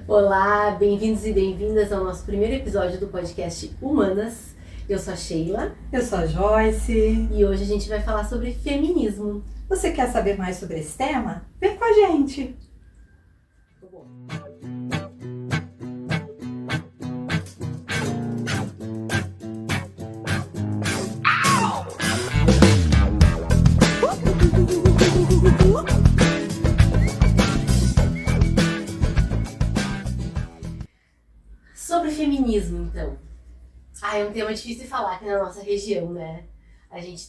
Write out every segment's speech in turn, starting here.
Olá, bem-vindos e bem-vindas ao nosso primeiro episódio do podcast Humanas. Eu sou a Sheila. Eu sou a Joyce. E hoje a gente vai falar sobre feminismo. Você quer saber mais sobre esse tema? Vem com a gente! Sobre feminismo, então. É um tema difícil de falar aqui na nossa região, né? A gente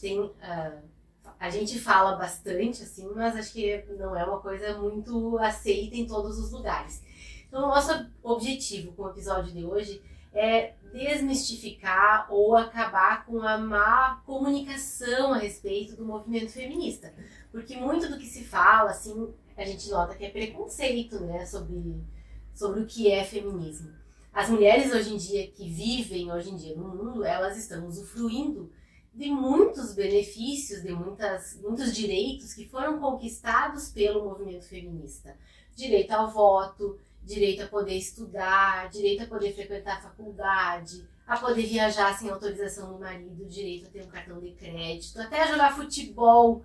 fala bastante, assim, mas acho que não é uma coisa muito aceita em todos os lugares. Então, o nosso objetivo com o episódio de hoje é desmistificar ou acabar com a má comunicação a respeito do movimento feminista. Porque muito do que se fala, assim, a gente nota que é preconceito, né, sobre o que é feminismo. As mulheres hoje em dia que vivem hoje em dia no mundo, elas estão usufruindo de muitos benefícios, de muitos direitos que foram conquistados pelo movimento feminista. Direito ao voto, direito a poder estudar, direito a poder frequentar a faculdade, a poder viajar sem autorização do marido, direito a ter um cartão de crédito, até a jogar futebol.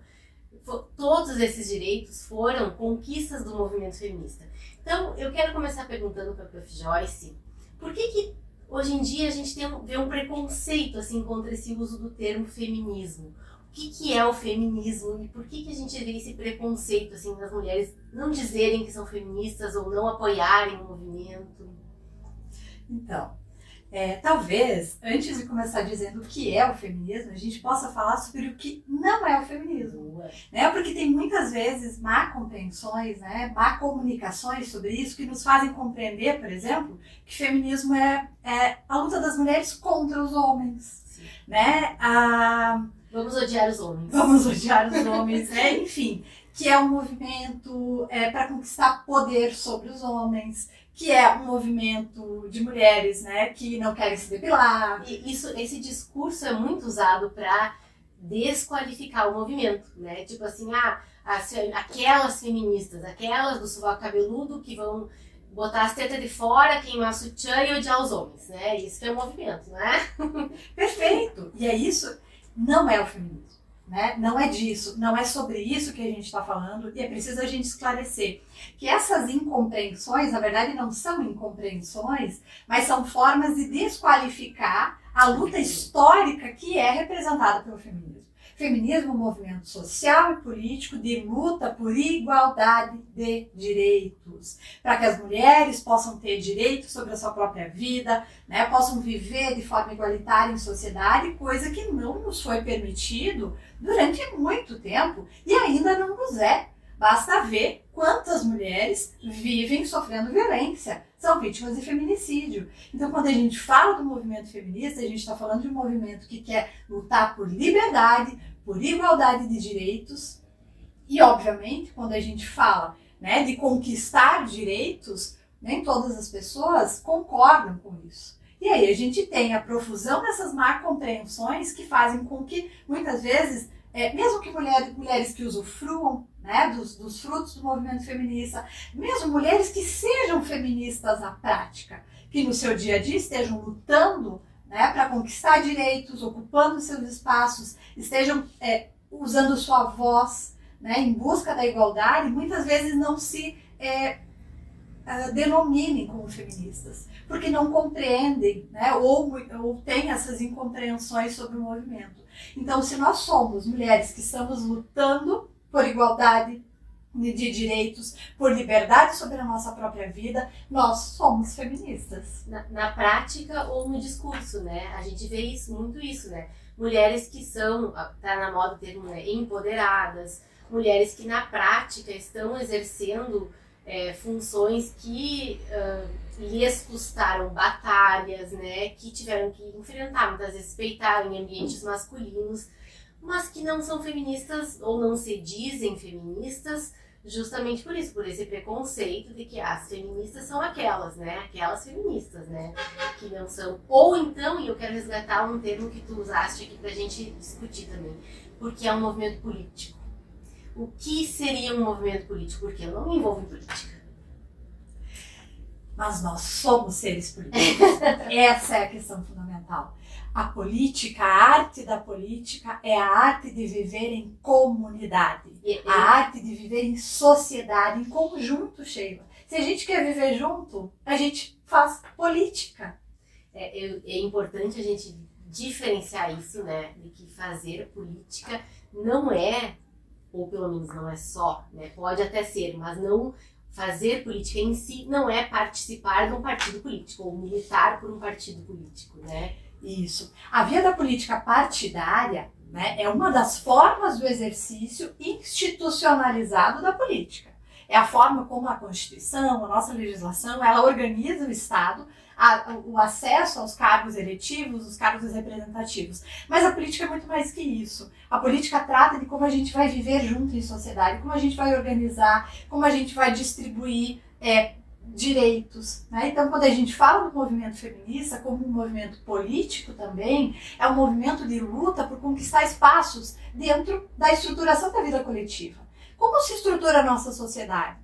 Todos esses direitos foram conquistas do movimento feminista. Então, eu quero começar perguntando para a Prof. Joyce, por que hoje em dia a gente vê um preconceito assim, contra esse uso do termo feminismo? O que é o feminismo e por que a gente vê esse preconceito assim, das mulheres não dizerem que são feministas ou não apoiarem o movimento? Então, talvez, antes de começar dizendo o que é o feminismo, a gente possa falar sobre o que não é o feminismo. Né? Porque tem muitas vezes má compreensões, né? Má comunicações sobre isso que nos fazem compreender, por exemplo, que feminismo é a luta das mulheres contra os homens. Né? Vamos odiar os homens. Vamos odiar os homens, né? Enfim, que é um movimento para conquistar poder sobre os homens, que é um movimento de mulheres, né, que não querem se depilar. E esse discurso é muito usado para desqualificar o movimento, né? Tipo assim, aquelas feministas, aquelas do sovaco cabeludo que vão botar as tetas de fora, queimar sutiã e odiar os homens, né? Isso que é o movimento, né? Perfeito! E é isso, não é o feminismo. Né? Não é disso, não é sobre isso que a gente está falando e é preciso a gente esclarecer que essas incompreensões, na verdade não são incompreensões, mas são formas de desqualificar a luta histórica que é representada pelo feminismo. Feminismo é um movimento social e político de luta por igualdade de direitos, para que as mulheres possam ter direitos sobre a sua própria vida, né, possam viver de forma igualitária em sociedade, coisa que não nos foi permitido durante muito tempo e ainda não nos é. Basta ver quantas mulheres vivem sofrendo violência, são vítimas de feminicídio. Então, quando a gente fala do movimento feminista, a gente está falando de um movimento que quer lutar por liberdade, por igualdade de direitos. E, obviamente, quando a gente fala, né, de conquistar direitos, nem todas as pessoas concordam com isso. E aí a gente tem a profusão dessas má compreensões que fazem com que, muitas vezes, mesmo que mulheres que usufruam, né, dos frutos do movimento feminista, mesmo mulheres que sejam feministas na prática, que no seu dia a dia estejam lutando, né, para conquistar direitos, ocupando seus espaços, estejam usando sua voz, né, em busca da igualdade, muitas vezes não se denominem como feministas, porque não compreendem, né, ou têm essas incompreensões sobre o movimento. Então, se nós somos mulheres que estamos lutando por igualdade de direitos, por liberdade sobre a nossa própria vida, nós somos feministas. Na prática ou no discurso, né? A gente vê muito isso, né? Mulheres que são, tá na moda o termo, né, empoderadas, mulheres que na prática estão exercendo funções que lhes custaram batalhas, né, que tiveram que enfrentar, muitas vezes peitar em ambientes masculinos, mas que não são feministas ou não se dizem feministas justamente por isso, por esse preconceito de que as feministas são aquelas, né, aquelas feministas, né, que não são. Ou então, e eu quero resgatar um termo que tu usaste aqui pra gente discutir também, porque é um movimento político. O que seria um movimento político? Porque eu não me envolvo em política. mas nós somos seres políticos. Essa é a questão fundamental. A política, a arte da política é a arte de viver em comunidade, a arte de viver em sociedade, em conjunto, Sheila. Se a gente quer viver junto, a gente faz política. É importante a gente diferenciar isso, né, de que fazer política não é, ou pelo menos não é só, né, pode até ser, mas não fazer política em si não é participar de um partido político ou militar por um partido político, né? Isso. A via da política partidária, né, é uma das formas do exercício institucionalizado da política. É a forma como a Constituição, a nossa legislação, ela organiza o Estado, o acesso aos cargos eletivos, os cargos representativos. Mas a política é muito mais que isso. A política trata de como a gente vai viver junto em sociedade, como a gente vai organizar, como a gente vai distribuir direitos, né? Então, quando a gente fala do movimento feminista como um movimento político também, é um movimento de luta por conquistar espaços dentro da estruturação da vida coletiva. Como se estrutura a nossa sociedade?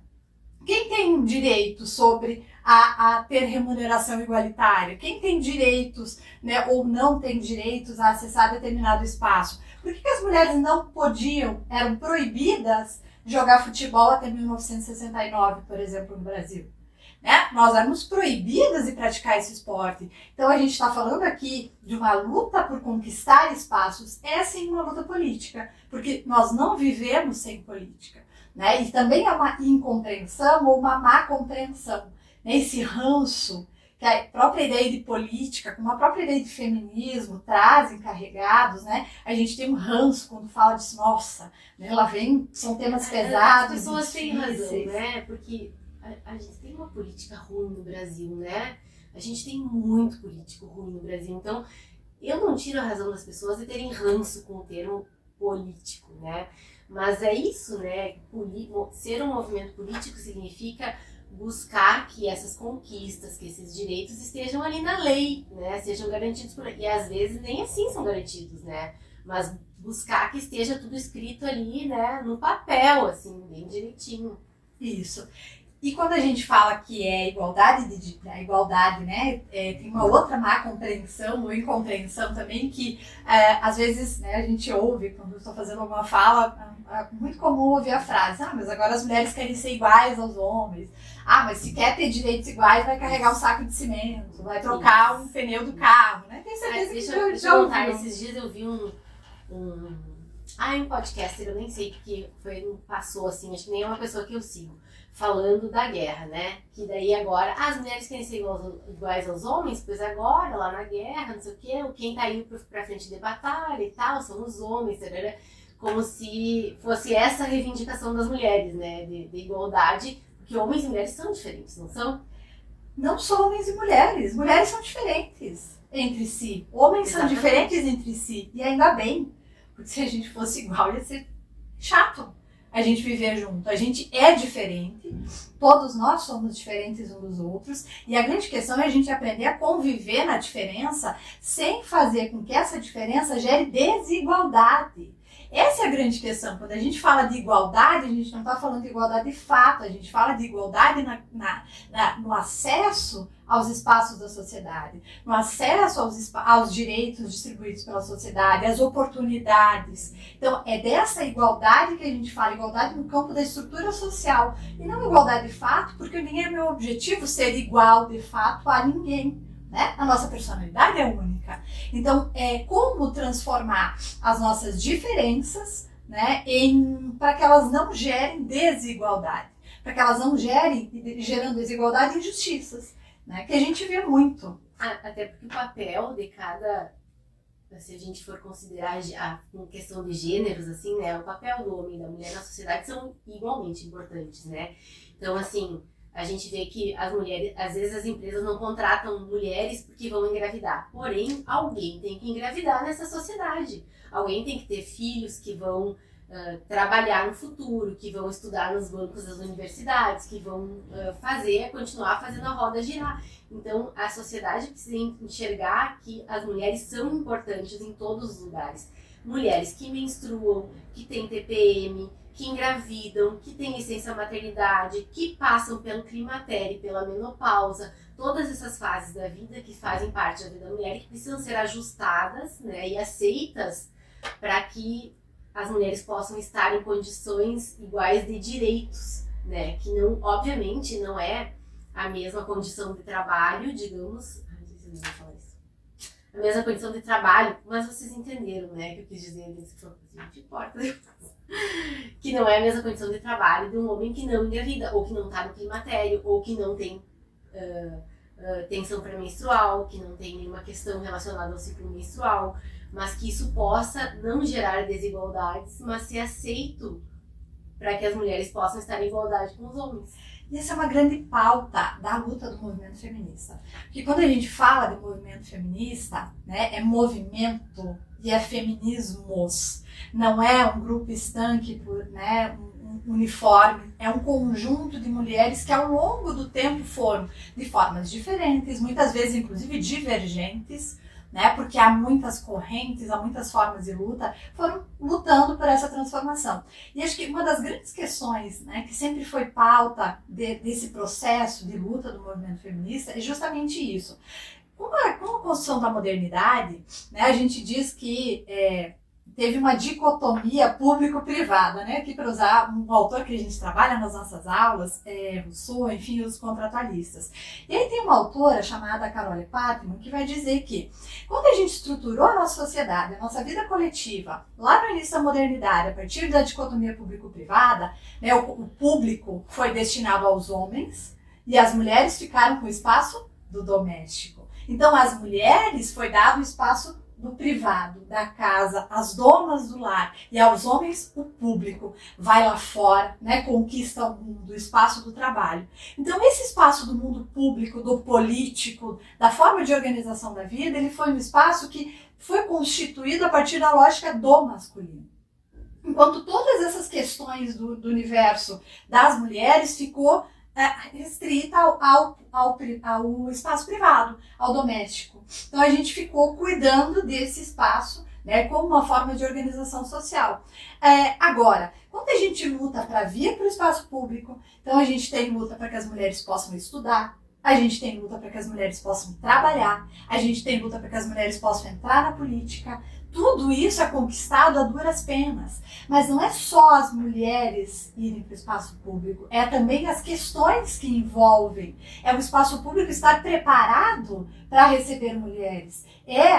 Quem tem direito sobre a ter remuneração igualitária? Quem tem direitos, né, ou não tem direitos a acessar determinado espaço? Por que as mulheres não podiam, eram proibidas de jogar futebol até 1969, por exemplo, no Brasil? Né? Nós éramos proibidas de praticar esse esporte. Então a gente está falando aqui de uma luta por conquistar espaços. É sim uma luta política, porque nós não vivemos sem política, né? E também é uma incompreensão ou uma má compreensão, né? Esse ranço que a própria ideia de política, como a própria ideia de feminismo trazem carregados, né? A gente tem um ranço quando fala disso, nossa, né? Lá vem, são temas pesados. As pessoas têm razão, né? Porque a gente tem uma política ruim no Brasil, né? A gente tem muito político ruim no Brasil. Então, eu não tiro a razão das pessoas de terem ranço com o termo político, né? Mas é isso, né? Ser um movimento político significa buscar que essas conquistas, que esses direitos estejam ali na lei, né? Sejam garantidos por... E às vezes nem assim são garantidos, né? Mas buscar que esteja tudo escrito ali, né? No papel, assim, bem direitinho. Isso. E quando a gente fala que é igualdade, a igualdade, né, tem uma outra má compreensão ou incompreensão também que às vezes, né, a gente ouve quando eu estou fazendo alguma fala, é muito comum ouvir a frase, mas agora as mulheres querem ser iguais aos homens, mas se quer ter direitos iguais vai carregar um saco de cimento, vai trocar um pneu do carro, né? Tem certeza que deixa eu contar, esses dias eu vi um podcaster, eu nem sei porque passou assim, acho que nem é uma pessoa que eu sigo, falando da guerra, né? Que daí agora, as mulheres querem ser iguais aos homens, pois agora, lá na guerra, não sei o quê, quem tá indo pra frente de batalha e tal, são os homens, tarará, como se fosse essa reivindicação das mulheres, né? De igualdade, porque homens e mulheres são diferentes, não são? Não só homens e mulheres são diferentes entre si, homens Exatamente. São diferentes entre si, e ainda bem, porque se a gente fosse igual ia ser chato a gente viver junto. A gente é diferente, todos nós somos diferentes uns dos outros, e a grande questão é a gente aprender a conviver na diferença sem fazer com que essa diferença gere desigualdade. Essa é a grande questão. Quando a gente fala de igualdade, a gente não está falando de igualdade de fato, a gente fala de igualdade no acesso aos espaços da sociedade, no acesso aos direitos distribuídos pela sociedade, às oportunidades. Então, é dessa igualdade que a gente fala, igualdade no campo da estrutura social, e não igualdade de fato, porque nem é meu objetivo ser igual de fato a ninguém. Né? A nossa personalidade é única. Então, como transformar as nossas diferenças, né, para que elas não gerem desigualdade, para que elas não gerando desigualdade e injustiças, né, que a gente vê muito. Até porque o papel de cada, se a gente for considerar a questão de gêneros, assim, né, o papel do homem e da mulher na sociedade são igualmente importantes, né? Então, assim, a gente vê que as mulheres, às vezes as empresas não contratam mulheres porque vão engravidar. Porém, alguém tem que engravidar nessa sociedade. Alguém tem que ter filhos que vão trabalhar no futuro, que vão estudar nos bancos das universidades, que vão continuar fazendo a roda girar. Então, a sociedade precisa enxergar que as mulheres são importantes em todos os lugares. Mulheres que menstruam, que têm TPM, que engravidam, que têm licença maternidade, que passam pelo climatério, pela menopausa, todas essas fases da vida que fazem parte da vida da mulher e que precisam ser ajustadas, né, e aceitas para que as mulheres possam estar em condições iguais de direitos, né, que não, obviamente, não é a mesma condição de trabalho, digamos, não sei se eu vou falar isso, a mesma condição de trabalho, mas vocês entenderam, né, que eu quis dizer, não importa, que não é a mesma condição de trabalho de um homem que não engravida, ou que não está no climatério, ou que não tem tensão pré-menstrual, que não tem nenhuma questão relacionada ao ciclo menstrual, mas que isso possa não gerar desigualdades, mas ser aceito para que as mulheres possam estar em igualdade com os homens. E essa é uma grande pauta da luta do movimento feminista. Porque quando a gente fala de movimento feminista, né, é movimento e é feminismos. Não é um grupo estanque, né, um uniforme. É um conjunto de mulheres que ao longo do tempo foram de formas diferentes, muitas vezes inclusive divergentes, né, porque há muitas correntes, há muitas formas de luta, foram lutando por essa transformação. E acho que uma das grandes questões, né, que sempre foi pauta desse processo de luta do movimento feminista é justamente isso. Com a construção da modernidade, né, a gente diz que teve uma dicotomia público-privada, né? Aqui para usar um autor que a gente trabalha nas nossas aulas, Rousseau, enfim, os contratualistas. E aí tem uma autora chamada Carole Pattman que vai dizer que quando a gente estruturou a nossa sociedade, a nossa vida coletiva, lá no início da modernidade, a partir da dicotomia público-privada, né, o público foi destinado aos homens e as mulheres ficaram com o espaço do doméstico. Então, às mulheres foi dado o espaço do privado, da casa, as donas do lar, e aos homens o público, vai lá fora, né, conquista o mundo, o espaço do trabalho. Então esse espaço do mundo público, do político, da forma de organização da vida, ele foi um espaço que foi constituído a partir da lógica do masculino. Enquanto todas essas questões do universo das mulheres ficou restrita ao espaço privado, ao doméstico. Então a gente ficou cuidando desse espaço, né, como uma forma de organização social. Agora, quando a gente luta para vir para o espaço público, então a gente tem luta para que as mulheres possam estudar, a gente tem luta para que as mulheres possam trabalhar, a gente tem luta para que as mulheres possam entrar na política. Tudo isso é conquistado a duras penas. Mas não é só as mulheres irem para o espaço público, é também as questões que envolvem. É o espaço público estar preparado para receber mulheres.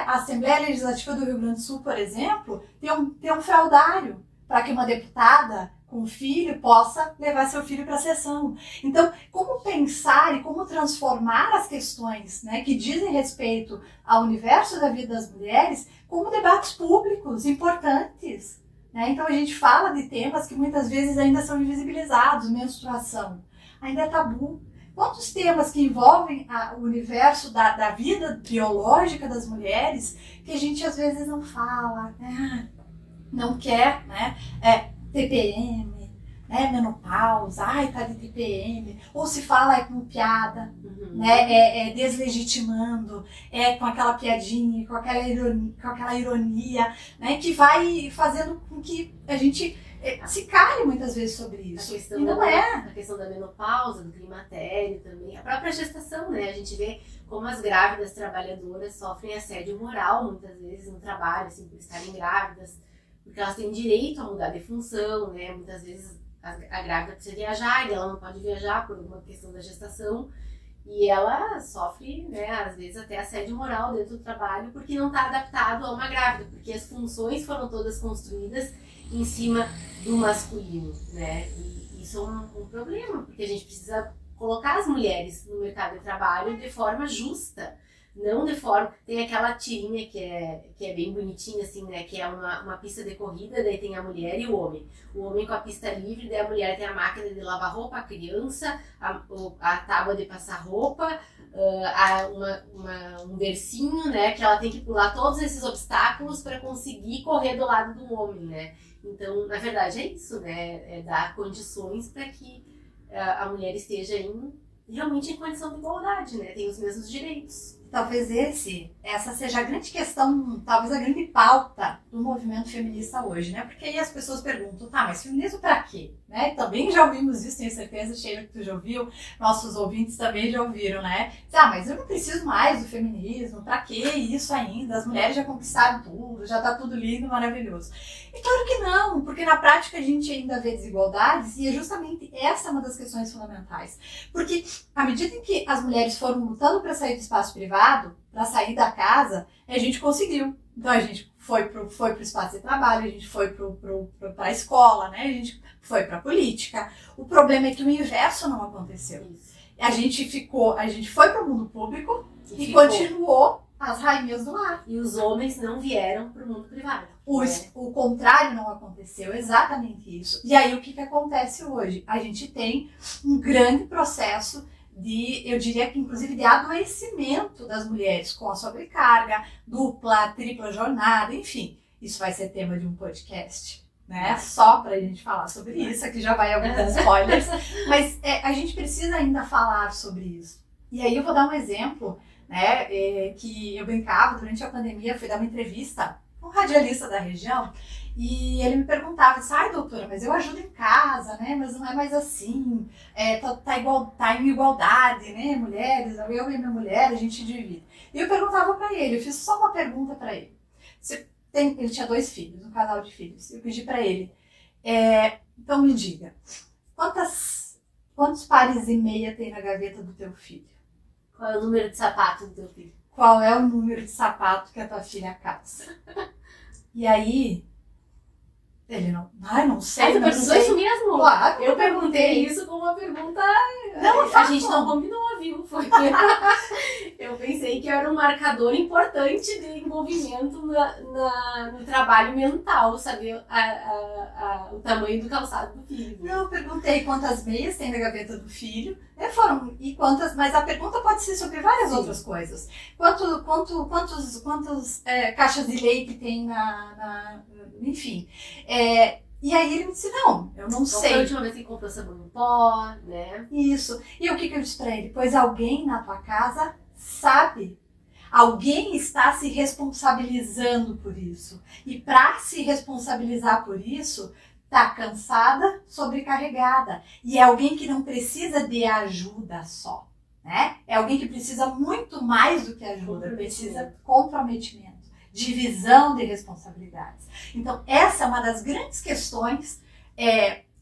A Assembleia Legislativa do Rio Grande do Sul, por exemplo, tem um fraudário para que uma deputada com filho possa levar seu filho para a sessão. Então, como pensar e como transformar as questões, né, que dizem respeito ao universo da vida das mulheres como debates públicos importantes, né? Então a gente fala de temas que muitas vezes ainda são invisibilizados, menstruação, ainda é tabu. Quantos temas que envolvem o universo da vida biológica das mulheres que a gente às vezes não fala, né? Não quer, né? TPM, né? Menopausa, tá de TPM, ou se fala com piada, né? Deslegitimando, com aquela piadinha, com aquela ironia, né? Que vai fazendo com que a gente se cale muitas vezes sobre isso. A questão da menopausa, do climatério também, a própria gestação, né? A gente vê como as grávidas trabalhadoras sofrem assédio moral muitas vezes no trabalho, assim, por estarem grávidas, porque elas têm direito a mudar de função, né? Muitas vezes a grávida precisa viajar e ela não pode viajar por uma questão da gestação e ela sofre, né, às vezes até assédio moral dentro do trabalho porque não está adaptado a uma grávida, porque as funções foram todas construídas em cima do masculino, né? E isso é um problema, porque a gente precisa colocar as mulheres no mercado de trabalho de forma justa. Não de forma... Tem aquela tirinha que é bem bonitinha, assim, né? Que é uma pista de corrida, daí tem a mulher e o homem. O homem com a pista livre, daí a mulher tem a máquina de lavar roupa, a criança, a tábua de passar roupa, um bercinho, né? Que ela tem que pular todos esses obstáculos para conseguir correr do lado do homem, né? Então, na verdade, é isso, né? É dar condições para que a mulher esteja realmente em condição de igualdade, né? Tem os mesmos direitos. talvez essa seja a grande questão, talvez a grande pauta do movimento feminista hoje, né? Porque aí as pessoas perguntam, tá, mas feminismo pra quê? Né? Também já ouvimos isso, tenho certeza, Sheila, que tu já ouviu, nossos ouvintes também já ouviram, né? Ah, mas eu não preciso mais do feminismo, pra que isso ainda? As mulheres já conquistaram tudo, já tá tudo lindo, maravilhoso. E claro que não, porque na prática a gente ainda vê desigualdades e é justamente essa uma das questões fundamentais. Porque à medida em que as mulheres foram lutando para sair do espaço privado, para sair da casa, a gente conseguiu. Então a gente foi pro espaço de trabalho, a gente foi para a escola, né? A gente foi para a política. O problema é que o inverso não aconteceu. Isso. A gente foi para o mundo público e ficou. Continuou as rainhas do lar. E os homens não vieram para o mundo privado. O contrário não aconteceu, exatamente isso. E aí o que acontece hoje? A gente tem um grande processo eu diria que inclusive de adoecimento das mulheres com a sobrecarga, dupla, tripla jornada, enfim. Isso vai ser tema de um podcast, né? Só pra gente falar sobre isso, aqui já vai alguns spoilers. Mas a gente precisa ainda falar sobre isso. E aí eu vou dar um exemplo, né? Que eu brincava durante a pandemia, fui dar uma entrevista com um radialista da região, e ele me perguntava, ai doutora, mas eu ajudo em casa, né? Mas não é mais assim, tá em igualdade, né? Mulheres, eu e minha mulher, a gente divide. E eu perguntava pra ele, eu fiz só uma pergunta pra ele. Ele tinha 2 filhos, um casal de filhos. Eu pedi pra ele, então me diga, quantos pares e meia tem na gaveta do teu filho? Qual é o número de sapato do teu filho? Qual é o número de sapato que a tua filha calça? E aí, ele não sei. Você perguntou isso mesmo? Claro. Eu perguntei isso com uma pergunta. Não, a gente não combinou, viu? Eu pensei que era um marcador importante de envolvimento no trabalho mental, saber o tamanho do calçado do filho. Não, eu perguntei quantas meias tem na gaveta do filho. Mas a pergunta pode ser sobre várias outras coisas. Quantos caixas de leite tem enfim. E aí ele me disse, não, eu não sei. Foi a última vez que comprou sabão em pó, né? Isso. E o que eu disse pra ele? Pois alguém na tua casa sabe. Alguém está se responsabilizando por isso. E para se responsabilizar por isso, tá cansada, sobrecarregada. E é alguém que não precisa de ajuda só, né? É alguém que precisa muito mais do que ajuda. Precisa de comprometimento. Divisão de responsabilidades. Então, essa é uma das grandes questões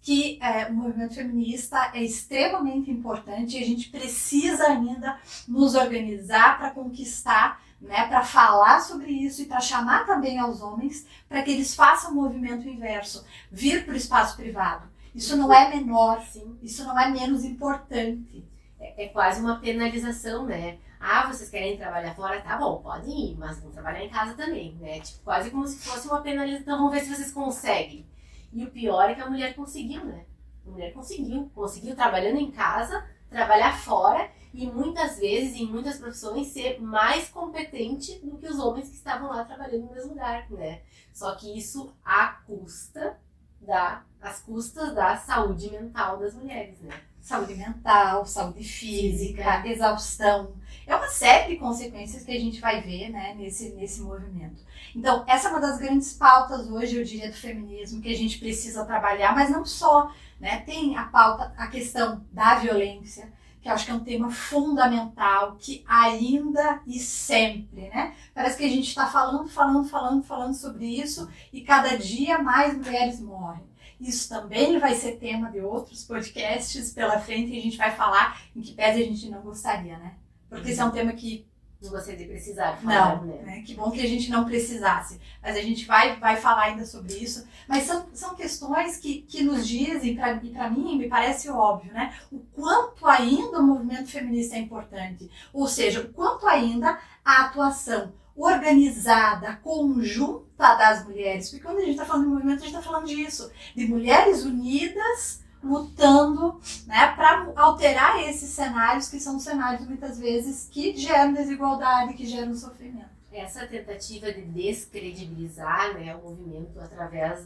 que o movimento feminista é extremamente importante e a gente precisa ainda nos organizar para conquistar, né, para falar sobre isso e para chamar também aos homens para que eles façam o movimento inverso, vir para o espaço privado. Isso não é menor, isso não é menos importante. É quase uma penalização, né? Ah, vocês querem trabalhar fora? Tá bom, podem ir, mas vão trabalhar em casa também, né? Tipo, quase como se fosse uma penalização. Então, vamos ver se vocês conseguem. E o pior é que a mulher conseguiu, né? A mulher conseguiu trabalhando em casa, trabalhar fora e muitas vezes, em muitas profissões, ser mais competente do que os homens que estavam lá trabalhando no mesmo lugar, né? Só que isso às custas da saúde mental das mulheres, né? Saúde mental, saúde física, exaustão. É uma série de consequências que a gente vai ver, né, nesse movimento. Então, essa é uma das grandes pautas hoje, eu diria, do feminismo, que a gente precisa trabalhar, mas não só, né? Tem a questão da violência, que eu acho que é um tema fundamental, que ainda e sempre, né? Parece que a gente está falando sobre isso e cada dia mais mulheres morrem. Isso também vai ser tema de outros podcasts pela frente e a gente vai falar em que pese a gente não gostaria, né? Porque esse é um tema que... Não gostaria de precisar falar, não, né? Que bom que a gente não precisasse. Mas a gente vai falar ainda sobre isso. Mas são questões que nos dizem, e para mim me parece óbvio, né? O quanto ainda o movimento feminista é importante. Ou seja, o quanto ainda a atuação organizada, conjunta das mulheres. Porque quando a gente está falando de movimento, a gente está falando disso. De mulheres unidas lutando, né, para alterar esses cenários que são cenários muitas vezes que geram desigualdade, que geram sofrimento. Essa tentativa de descredibilizar, né, o movimento através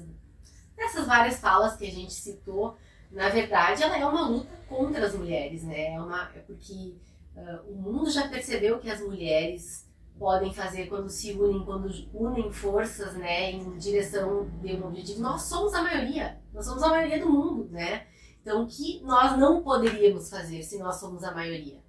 dessas várias falas que a gente citou, na verdade ela é uma luta contra as mulheres, né? Porque O mundo já percebeu que as mulheres podem fazer quando se unem, quando unem forças, né, em direção de um objetivo. Nós somos a maioria do mundo, né? Então, o que nós não poderíamos fazer se nós somos a maioria?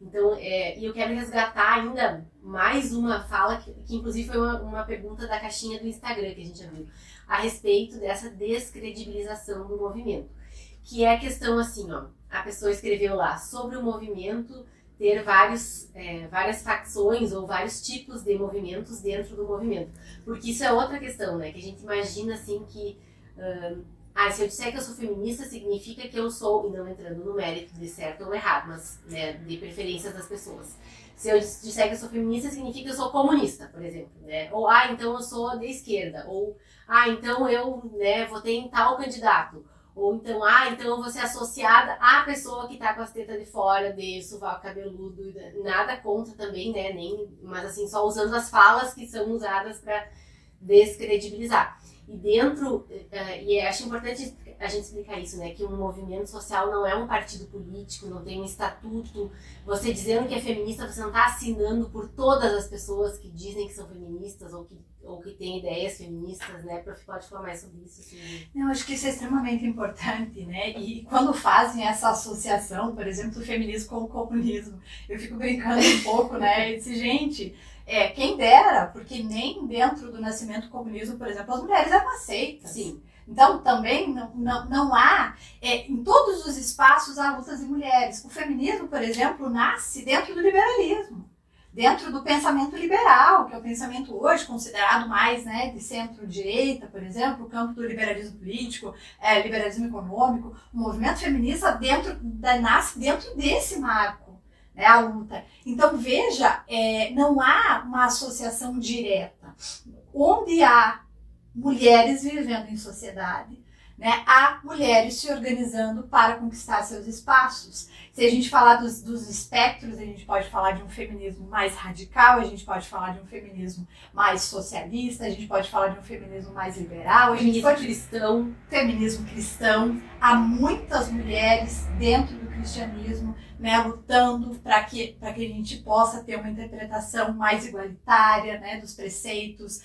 Então, e eu quero resgatar ainda mais uma fala, que inclusive foi uma pergunta da caixinha do Instagram que a gente abriu, a respeito dessa descredibilização do movimento. Que é a questão assim, ó, a pessoa escreveu lá, sobre o movimento ter várias facções ou vários tipos de movimentos dentro do movimento. Porque isso é outra questão, né? Que a gente imagina assim que... se eu disser que eu sou feminista, significa que eu sou, e não entrando no mérito de certo ou errado, mas né, de preferências das pessoas. Se eu disser que eu sou feminista, significa que eu sou comunista, por exemplo, né? Ou, então eu sou de esquerda. Ou, então eu né, votei em tal candidato. Ou então, então eu vou ser associada à pessoa que tá com as tetas de fora, de sovaco cabeludo, nada contra também, né? Mas assim, só usando as falas que são usadas para descredibilizar. E dentro, e acho importante a gente explicar isso, né? Que um movimento social não é um partido político, não tem um estatuto. Você dizendo que é feminista, você não está assinando por todas as pessoas que dizem que são feministas ou que têm ideias feministas, né? Prof, pode falar mais sobre isso? Assim. Eu acho que isso é extremamente importante, né? E quando fazem essa associação, por exemplo, do feminismo com o comunismo, eu fico brincando um pouco, né? Eu disse, gente... quem dera, porque nem dentro do nascimento do comunismo, por exemplo, as mulheres eram aceitas. Sim. Então, também não há, em todos os espaços, há lutas de mulheres. O feminismo, por exemplo, nasce dentro do liberalismo, dentro do pensamento liberal, que é o pensamento hoje considerado mais né, de centro-direita, por exemplo, o campo do liberalismo político, liberalismo econômico. O movimento feminista nasce dentro desse marco. Né, a luta. Então, veja, não há uma associação direta. Onde há mulheres vivendo em sociedade, né, há mulheres se organizando para conquistar seus espaços. Se a gente falar dos espectros, a gente pode falar de um feminismo mais radical, a gente pode falar de um feminismo mais socialista, a gente pode falar de um feminismo mais liberal, feminismo cristão. Há muitas mulheres dentro do cristianismo, né, lutando para que a gente possa ter uma interpretação mais igualitária, né, dos preceitos,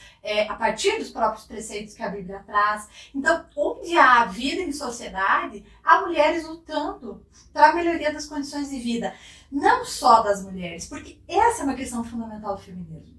a partir dos próprios preceitos que a Bíblia traz. Então, onde há vida em sociedade, há mulheres lutando para a melhoria das condições de vida, não só das mulheres, porque essa é uma questão fundamental do feminismo.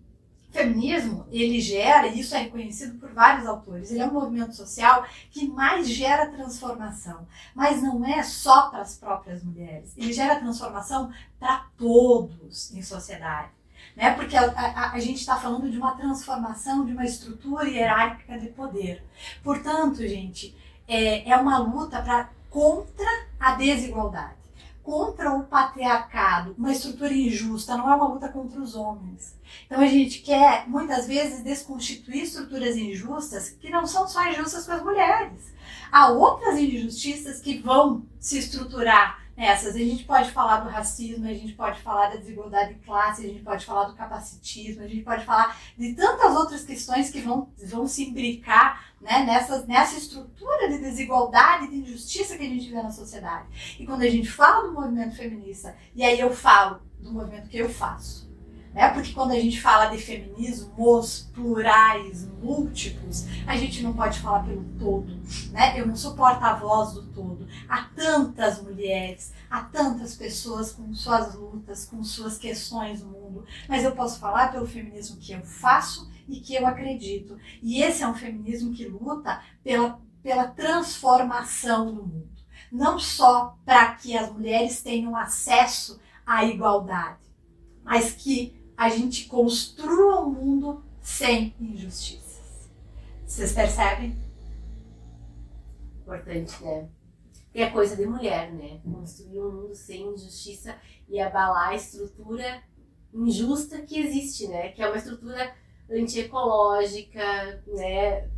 O feminismo, ele gera, e isso é reconhecido por vários autores, ele é um movimento social que mais gera transformação, mas não é só para as próprias mulheres, ele gera transformação para todos em sociedade. Né? Porque a gente está falando de uma transformação de uma estrutura hierárquica de poder. Portanto, gente, é uma luta contra a desigualdade, contra o patriarcado, uma estrutura injusta, não é uma luta contra os homens. Então a gente quer, muitas vezes, desconstituir estruturas injustas que não são só injustas com as mulheres. Há outras injustiças que vão se estruturar nessas. A gente pode falar do racismo, a gente pode falar da desigualdade de classe, a gente pode falar do capacitismo, a gente pode falar de tantas outras questões que vão se imbricar né, nessa estrutura de desigualdade e de injustiça que a gente vê na sociedade. E quando a gente fala do movimento feminista, e aí eu falo do movimento que eu faço, né? Porque quando a gente fala de feminismos plurais, múltiplos, a gente não pode falar pelo todo, né? Eu não sou porta-voz do todo. Há tantas mulheres, há tantas pessoas com suas lutas, com suas questões no mundo, mas eu posso falar pelo feminismo que eu faço e que eu acredito. E esse é um feminismo que luta pela transformação do mundo. Não só para que as mulheres tenham acesso à igualdade, mas que a gente construa um mundo sem injustiças. Vocês percebem? Importante, né? Porque é coisa de mulher, né? Construir um mundo sem injustiça e abalar a estrutura injusta que existe, né? Que é uma estrutura antiecológica, né?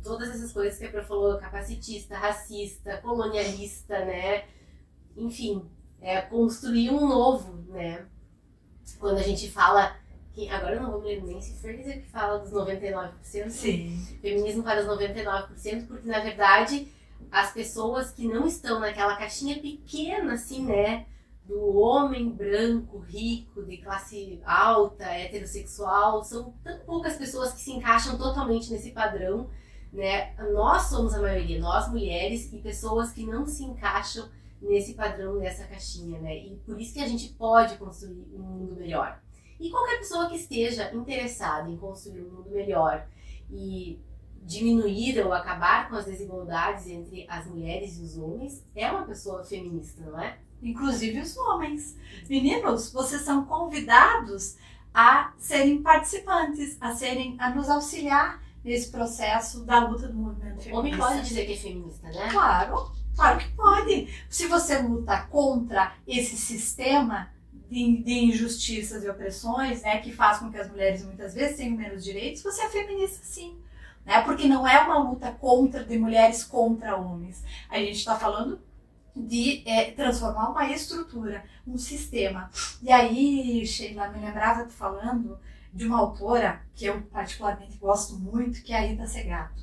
Todas essas coisas que a Pro falou, capacitista, racista, colonialista, né? Enfim, construir um novo, né? Quando a gente fala, que agora eu não vou me lembrar nem se foi dizer que fala dos 99%, sim, feminismo para os 99%, porque na verdade as pessoas que não estão naquela caixinha pequena, assim, né, do homem branco, rico, de classe alta, heterossexual, são tão poucas pessoas que se encaixam totalmente nesse padrão, né? Nós somos a maioria, nós mulheres, e pessoas que não se encaixam nesse padrão, nessa caixinha, né? E por isso que a gente pode construir um mundo melhor. E qualquer pessoa que esteja interessada em construir um mundo melhor e diminuir ou acabar com as desigualdades entre as mulheres e os homens é uma pessoa feminista, não é? Inclusive os homens. Meninos, vocês são convidados a serem participantes, a nos auxiliar nesse processo da luta do movimento feminista. Homem pode dizer que é feminista, né? Claro, claro que pode. Se você luta contra esse sistema de injustiças e opressões, né, que faz com que as mulheres muitas vezes tenham menos direitos, você é feminista sim. Né? Porque não é uma luta de mulheres contra homens. A gente está falando de transformar uma estrutura, um sistema. E aí, Sheila, me lembrava tu falando de uma autora que eu particularmente gosto muito, que é a Rita Segato.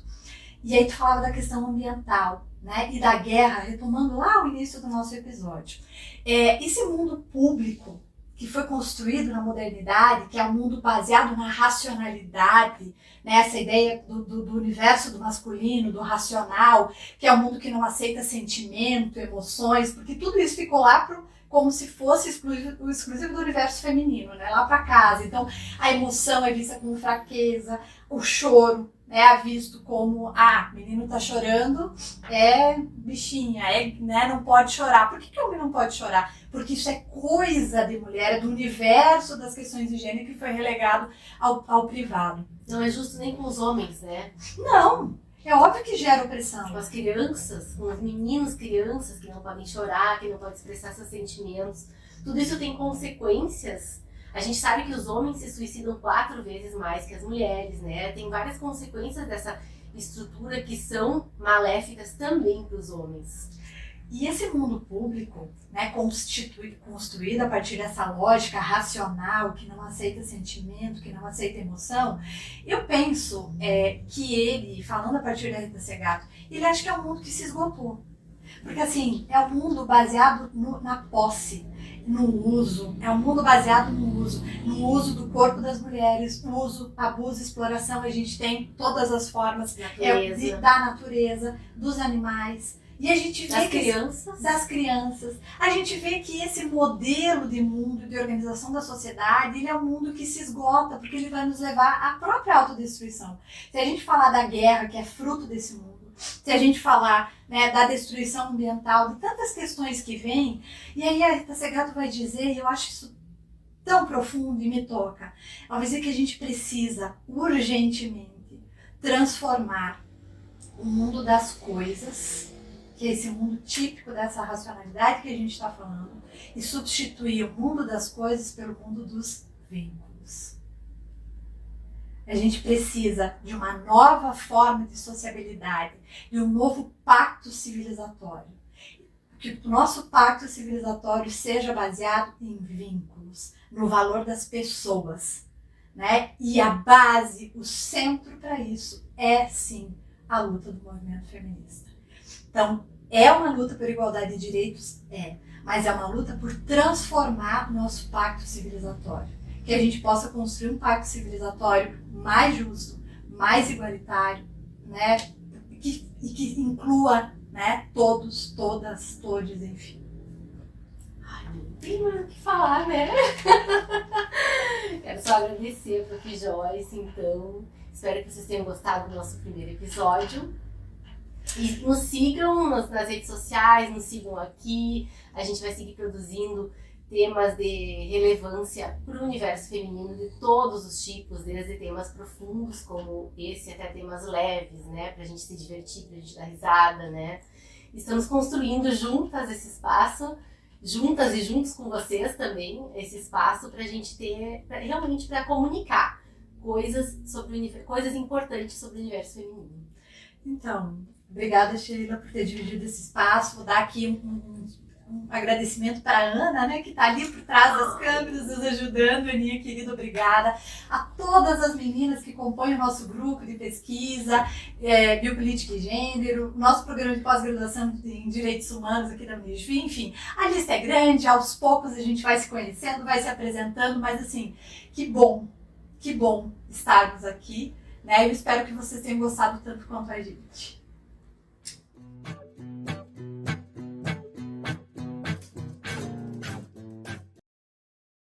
E aí tu falava da questão ambiental, né? E da guerra, retomando lá o início do nosso episódio. Esse mundo público que foi construído na modernidade, que é um mundo baseado na racionalidade, né? Essa ideia do universo do masculino, do racional, que é um mundo que não aceita sentimento, emoções, porque tudo isso ficou lá como se fosse exclusivo do universo feminino, né? Lá para casa. Então, a emoção é vista como fraqueza, o choro é visto como, menino tá chorando, é bichinha, né, não pode chorar. Por que o homem não pode chorar? Porque isso é coisa de mulher, é do universo das questões de gênero que foi relegado ao privado. Não é justo nem com os homens, né? Não, é óbvio que gera opressão. Com as crianças, com os meninos, crianças que não podem chorar, que não podem expressar seus sentimentos. Tudo isso tem consequências. A gente sabe que os homens se suicidam 4 vezes mais que as mulheres, né? Tem várias consequências dessa estrutura que são maléficas também para os homens. E esse mundo público, né, construído a partir dessa lógica racional, que não aceita sentimento, que não aceita emoção, eu penso que ele, falando a partir da Rita Segato, ele acha que é um mundo que se esgotou. Porque assim, é um mundo baseado na posse, no uso, é um mundo baseado no uso do corpo das mulheres, uso, abuso, exploração. A gente tem todas as formas da natureza, dos animais. E a gente vê das crianças. A gente vê que esse modelo de mundo, de organização da sociedade, ele é um mundo que se esgota, porque ele vai nos levar à própria autodestruição. Se a gente falar da guerra, que é fruto desse mundo, se a gente falar, né, da destruição ambiental, de tantas questões que vêm, e aí a Rita Segato vai dizer, e eu acho isso tão profundo e me toca, ela vai dizer que a gente precisa urgentemente transformar o mundo das coisas, que é esse mundo típico dessa racionalidade que a gente está falando, e substituir o mundo das coisas pelo mundo dos vínculos. A gente precisa de uma nova forma de sociabilidade, de um novo pacto civilizatório. Que o nosso pacto civilizatório seja baseado em vínculos, no valor das pessoas, né? E a base, o centro para isso é, sim, a luta do movimento feminista. Então, é uma luta por igualdade de direitos? Mas é uma luta por transformar o nosso pacto civilizatório. Que a gente possa construir um pacto civilizatório mais justo, mais igualitário, né? E que inclua, né, todos, todas, todes, enfim. Ai, não tem mais o que falar, né? Quero só agradecer para o Joyce, então. Espero que vocês tenham gostado do nosso primeiro episódio. E nos sigam nas redes sociais, nos sigam aqui. A gente vai seguir produzindo temas de relevância para o universo feminino de todos os tipos, desde temas profundos como esse até temas leves, né, pra gente se divertir, pra gente dar risada, né. Estamos construindo juntas esse espaço, juntas e juntos com vocês também, esse espaço pra gente ter, realmente para comunicar coisas importantes sobre o universo feminino. Então, obrigada, Sheila, por ter dividido esse espaço. Vou dar aqui um agradecimento para a Ana, né, que está ali por trás das câmeras nos ajudando. Aninha, querida, obrigada. A todas as meninas que compõem o nosso grupo de pesquisa, Biopolítica e Gênero, nosso programa de pós-graduação em Direitos Humanos aqui da Unisf, enfim, a lista é grande, aos poucos a gente vai se conhecendo, vai se apresentando, mas assim, que bom estarmos aqui, né? Eu espero que vocês tenham gostado tanto quanto a gente.